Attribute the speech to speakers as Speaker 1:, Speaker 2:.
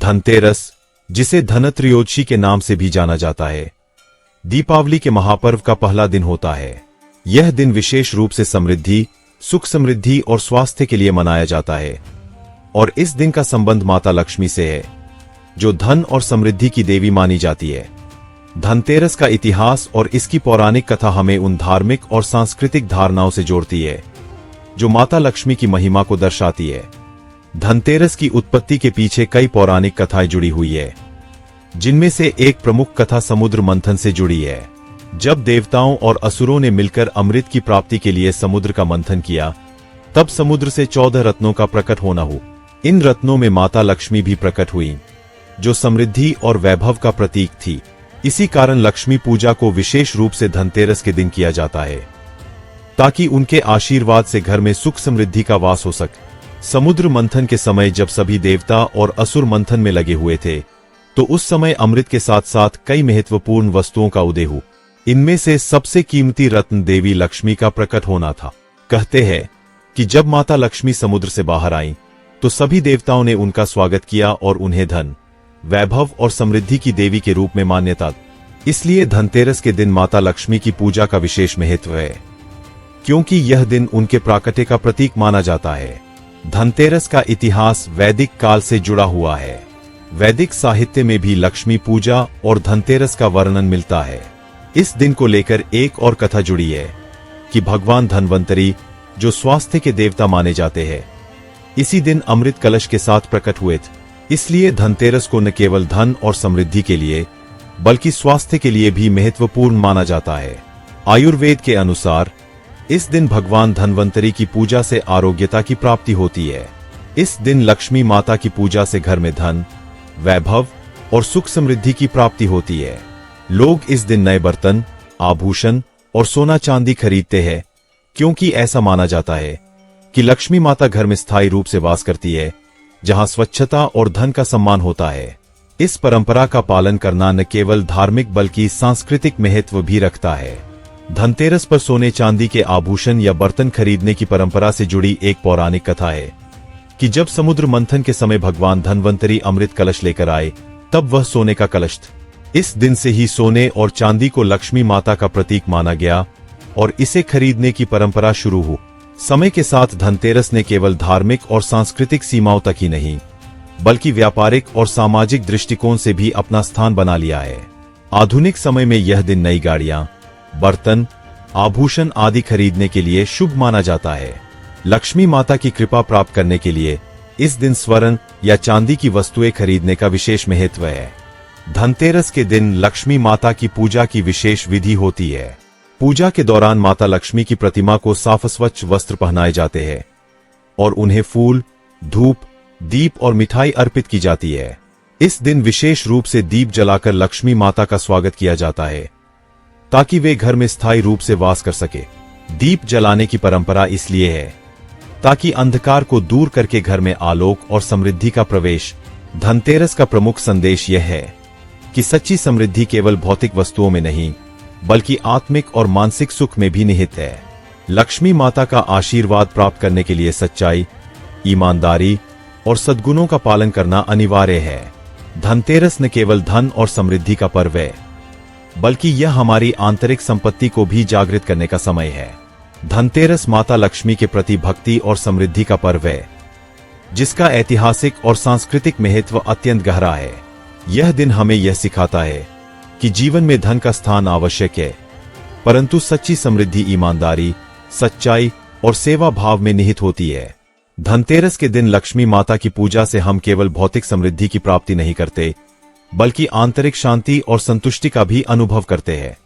Speaker 1: धनतेरस, जिसे धनत्रयोदशी के नाम से भी जाना जाता है, दीपावली के महापर्व का पहला दिन होता है। यह दिन विशेष रूप से समृद्धि, सुख समृद्धि और स्वास्थ्य के लिए मनाया जाता है और इस दिन का संबंध माता लक्ष्मी से है, जो धन और समृद्धि की देवी मानी जाती है। धनतेरस का इतिहास और इसकी पौराणिक कथा हमें उन धार्मिक और सांस्कृतिक धारणाओं से जोड़ती है जो माता लक्ष्मी की महिमा को दर्शाती है। धनतेरस की उत्पत्ति के पीछे कई पौराणिक कथाएं जुड़ी हुई है, जिनमें से एक प्रमुख कथा समुद्र मंथन से जुड़ी है। जब देवताओं और असुरों ने मिलकर अमृत की प्राप्ति के लिए समुद्र का मंथन किया, तब समुद्र से 14 रत्नों का प्रकट होना हुआ। इन रत्नों में माता लक्ष्मी भी प्रकट हुई, जो समृद्धि और वैभव का प्रतीक थी। इसी कारण लक्ष्मी पूजा को विशेष रूप से धनतेरस के दिन किया जाता है, ताकि उनके आशीर्वाद से घर में सुख समृद्धि का वास हो सके। समुद्र मंथन के समय जब सभी देवता और असुर मंथन में लगे हुए थे, तो उस समय अमृत के साथ साथ कई महत्वपूर्ण वस्तुओं का उदय हुआ। इनमें से सबसे कीमती रत्न देवी लक्ष्मी का प्रकट होना था। कहते हैं कि जब माता लक्ष्मी समुद्र से बाहर आईं, तो सभी देवताओं ने उनका स्वागत किया और उन्हें धन, वैभव और समृद्धि की देवी के रूप में मान्यता दी। इसलिए धनतेरस के दिन माता लक्ष्मी की पूजा का विशेष महत्व है, क्योंकि यह दिन उनके प्राकट्य का प्रतीक माना जाता है। धनतेरस का इतिहास वैदिक काल से जुड़ा हुआ है। वैदिक साहित्य में भी लक्ष्मी पूजा और धनतेरस का वर्णन मिलता है। इस दिन को लेकर एक और कथा जुड़ी है कि भगवान धन्वंतरी, जो स्वास्थ्य के देवता माने जाते हैं, इसी दिन अमृत कलश के साथ प्रकट हुए थे। इसलिए धनतेरस को न केवल धन और समृद्धि के लिए, बल्कि स्वास्थ्य के लिए भी महत्वपूर्ण माना जाता है। आयुर्वेद के अनुसार इस दिन भगवान धन्वंतरी की पूजा से आरोग्यता की प्राप्ति होती है। इस दिन लक्ष्मी माता की पूजा से घर में धन, वैभव और सुख समृद्धि की प्राप्ति होती है। लोग इस दिन नए बर्तन, आभूषण और सोना चांदी खरीदते हैं, क्योंकि ऐसा माना जाता है कि लक्ष्मी माता घर में स्थायी रूप से वास करती है, जहां स्वच्छता और धन का सम्मान होता है। इस परंपरा का पालन करना न केवल धार्मिक बल्कि सांस्कृतिक महत्व भी रखता है। धनतेरस पर सोने चांदी के आभूषण या बर्तन खरीदने की परंपरा से जुड़ी एक पौराणिक कथा है कि जब समुद्र मंथन के समय भगवान धन्वंतरी अमृत कलश लेकर आए, तब वह सोने का कलश था। इस दिन से ही सोने और चांदी को लक्ष्मी माता का प्रतीक माना गया और इसे खरीदने की परंपरा शुरू हुई। समय के साथ धनतेरस ने केवल धार्मिक और सांस्कृतिक सीमाओं तक ही नहीं, बल्कि व्यापारिक और सामाजिक दृष्टिकोण से भी अपना स्थान बना लिया है। आधुनिक समय में यह दिन नई गाड़ियां, बर्तन, आभूषण आदि खरीदने के लिए शुभ माना जाता है। लक्ष्मी माता की कृपा प्राप्त करने के लिए इस दिन स्वर्ण या चांदी की वस्तुएं खरीदने का विशेष महत्व है। धनतेरस के दिन लक्ष्मी माता की पूजा की विशेष विधि होती है। पूजा के दौरान माता लक्ष्मी की प्रतिमा को साफ स्वच्छ वस्त्र पहनाए जाते हैं और उन्हें फूल, धूप, दीप और मिठाई अर्पित की जाती है। इस दिन विशेष रूप से दीप जलाकर लक्ष्मी माता का स्वागत किया जाता है, ताकि वे घर में स्थायी रूप से वास कर सके। दीप जलाने की परंपरा इसलिए है ताकि अंधकार को दूर करके घर में आलोक और समृद्धि का प्रवेश। धनतेरस का प्रमुख संदेश यह है कि सच्ची समृद्धि केवल भौतिक वस्तुओं में नहीं, बल्कि आत्मिक और मानसिक सुख में भी निहित है। लक्ष्मी माता का आशीर्वाद प्राप्त करने के लिए सच्चाई, ईमानदारी और सद्गुणों का पालन करना अनिवार्य है। धनतेरस न केवल धन और समृद्धि का पर्व है, बल्कि यह हमारी आंतरिक संपत्ति को भी जागृत करने का समय है। धनतेरस माता लक्ष्मी के प्रति भक्ति और समृद्धि का पर्व है, जिसका ऐतिहासिक और सांस्कृतिक महत्व अत्यंत गहरा है। यह दिन हमें यह सिखाता है कि जीवन में धन का स्थान आवश्यक है, परंतु सच्ची समृद्धि ईमानदारी, सच्चाई और सेवा भाव में निहित होती है। धनतेरस के दिन लक्ष्मी माता की पूजा से हम केवल भौतिक समृद्धि की प्राप्ति नहीं करते, बल्कि आंतरिक शांति और संतुष्टि का भी अनुभव करते हैं।